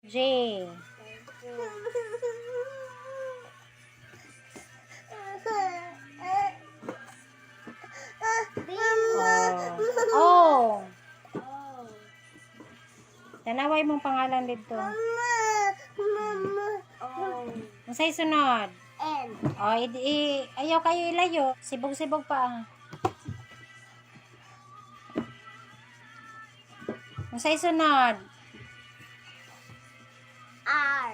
J. O. Tanaway mong pangalan dito. Unsay sunod? N. Ayaw kayo ilayo. Sibog-sibog pa. Unsay sunod? R.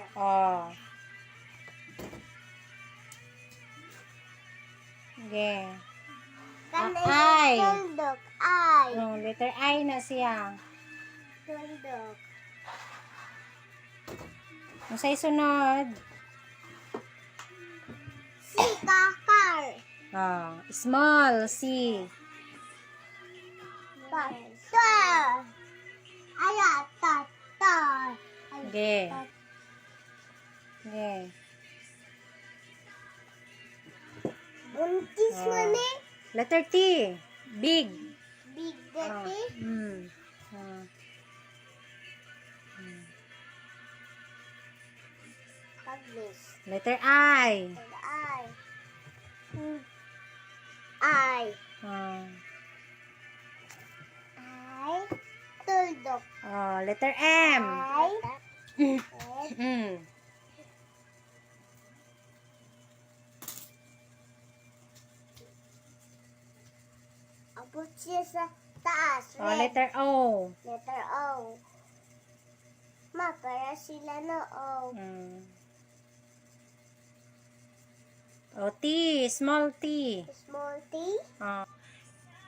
Okay. I. I. Tuldok. I. Letter I na siya. Tuldok. Unsay sunod? C. Kakar. Small C. Tar. Ayan. Tar. Okay. Okay. Buntis mo ni. Letter T. Big. Big dati. Publish. Letter I. I. I. I. Tuldok. Letter M. I. Abot siya sa taas. Red. Letter O. Letter O. Ma, para sila na O. T. Small T. Small T.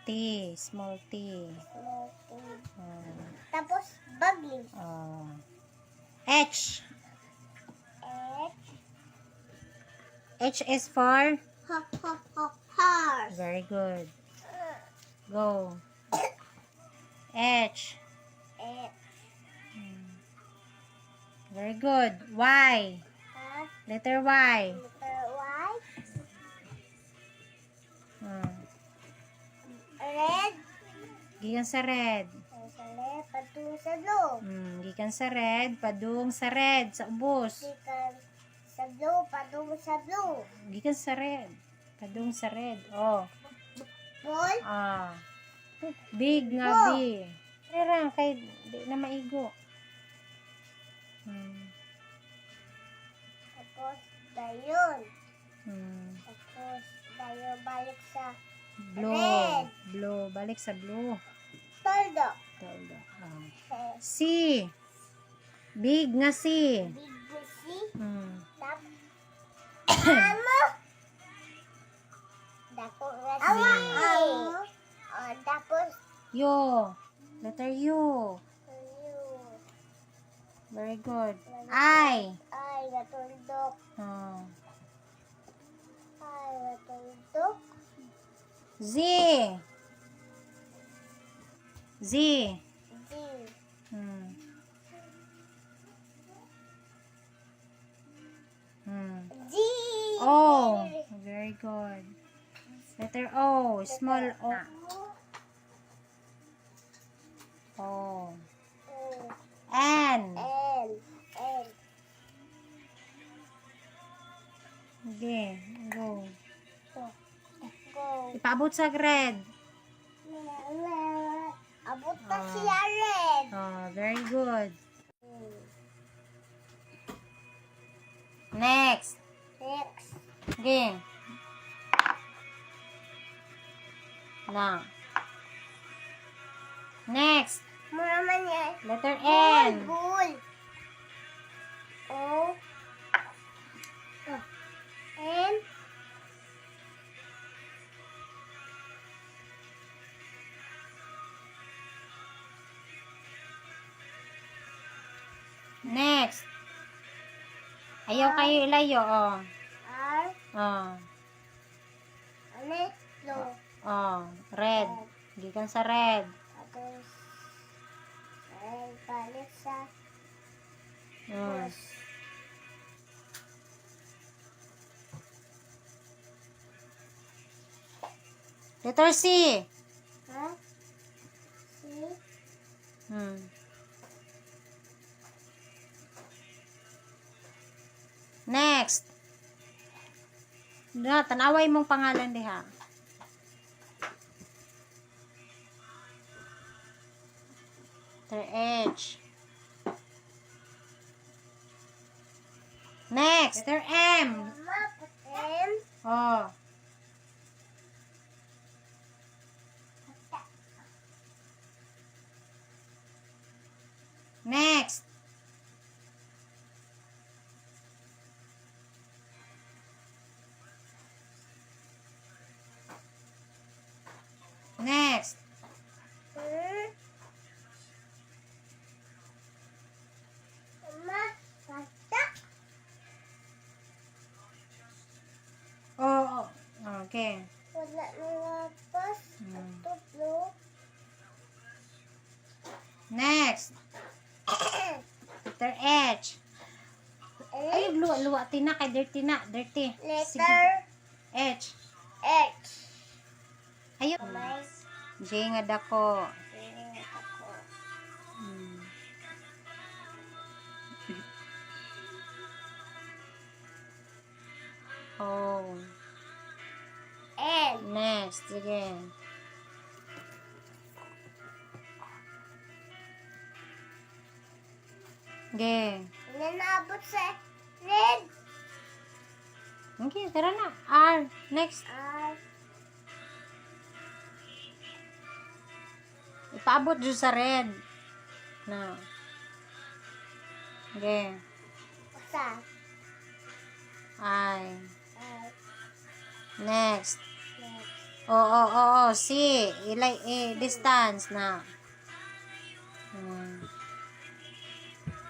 T. Small T. Small T. Tapos, baglis. H. H. H is for? Horse. Very good. Go. H. H. Very good. Y. Letter Y. Letter Y. Red. Gikan sa red. Sa left, patung sa blue. Gikan sa red, padung sa red, sa ubos. Gikan sa blue, patung sa blue. Gikan sa red, padung sa red. Ball. Big nga B. Pero kay di na maigo. Tapos, dayon. Hmm. Tapos, dayon balik sa Blue. red. Blue. Balik sa blue. Toldo. Toldo. C. C. Big nga C. Big C. Tap. Amo. Dako nga C. Tapos, U. Letter U. U. Very good. I. Ay, natundok. Ay, natundok. Z. Z. D. D. O. Very good. Letter O. Small O. O. N. L. L. Okay. Go. Go. Ipaabot sa red. Abot na siya red. Very good. Next. Next. Okay. Now. Next. Mura man yan. Letter N. Bull. O. N. Next. Ayaw kayo ilayo, R. Ano? Low. Red. Gikan sa red. Tapos, ay, balik sa Mm. Letter C. ha? C. Next. Na, tanaway mong pangalan diha. Letter H. Next. Letter M. Mama, M. Oh. Next. Next. Mama, bata. Oh, okay. Wala na labas. Hmm. Tutlo. Next. Letter H. Ay, luwa-luwa. Tina kay dirty na. Dirty. Sige. Letter H. H. Ayun. May J nga dako. piling ako. Hmm. Oh. N. Next. Sige. Okay. Nanabot sa red. Okay, tara na. R. Next. R. Ipaabot dyan sa red. Na. Okay. Sa. I. R. Next. Next. C. Distance na. Hmm.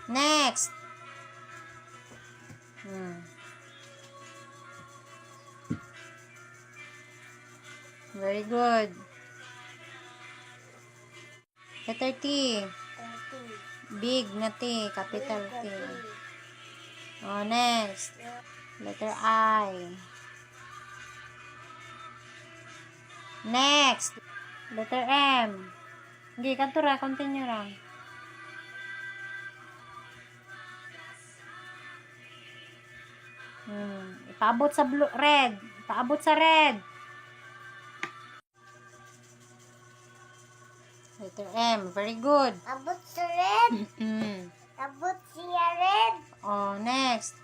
Next. Hmm. Very good. Letter T. 30. Big na T. Capital T. Oh, next. Letter I. Next. Letter M. Hindi, kanto ra. Continue ra. Ipaabot sa blue, red. Ipaabot sa red. Letter M. Very good. Abot sa red. Abot siya red. Oh, next.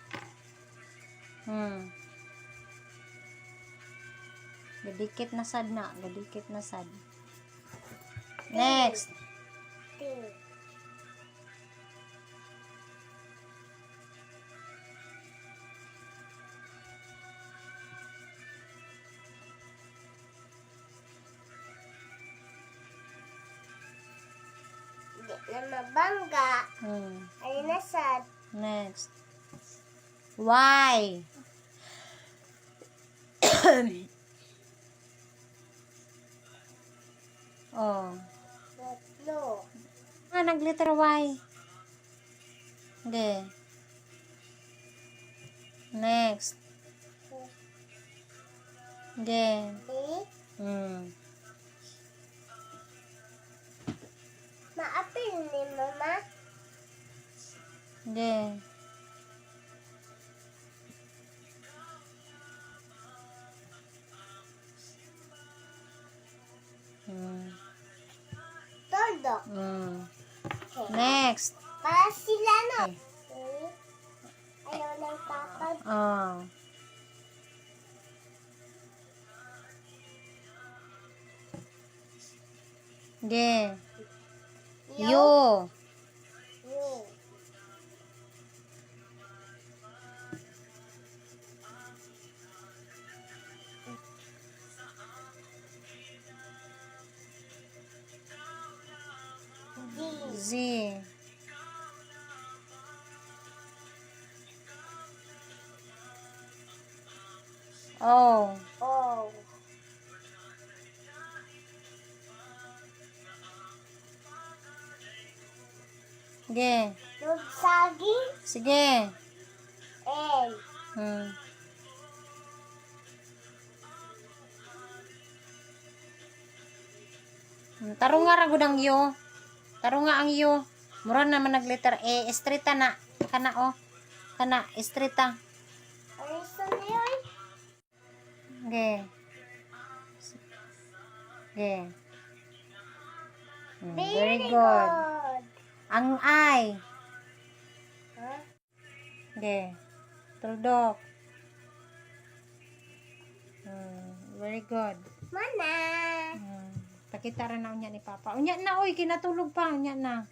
Gadikit na sad na. Gadikit na sad. Next. T. Di na mabangga. Ay nasad. Next. Y. Oh. Tatlo. Nag-letter Y. Okay. Next. Okay. D. Maapil ni mama. Okay. Todo. Okay. Next. Para sila no. Okay. Ayaw lang papag. Oh. Okay. Yo. U. Yo. D. Z. O. O. Sige. Lugsagi. Sige. L. Tarong nga ragod ang iyo. Tarong nga ang iyo. Mura naman nag letter E. Estrita na. Kana o. Kana. Estrita. Isa na yun. Okay. Okay. Very good. Ang I. Huh? Okay. Tuldok. Very good. Mana. Pakita rin na unya ni Papa. Unya na, oy. Kinatulog pa. Unya na.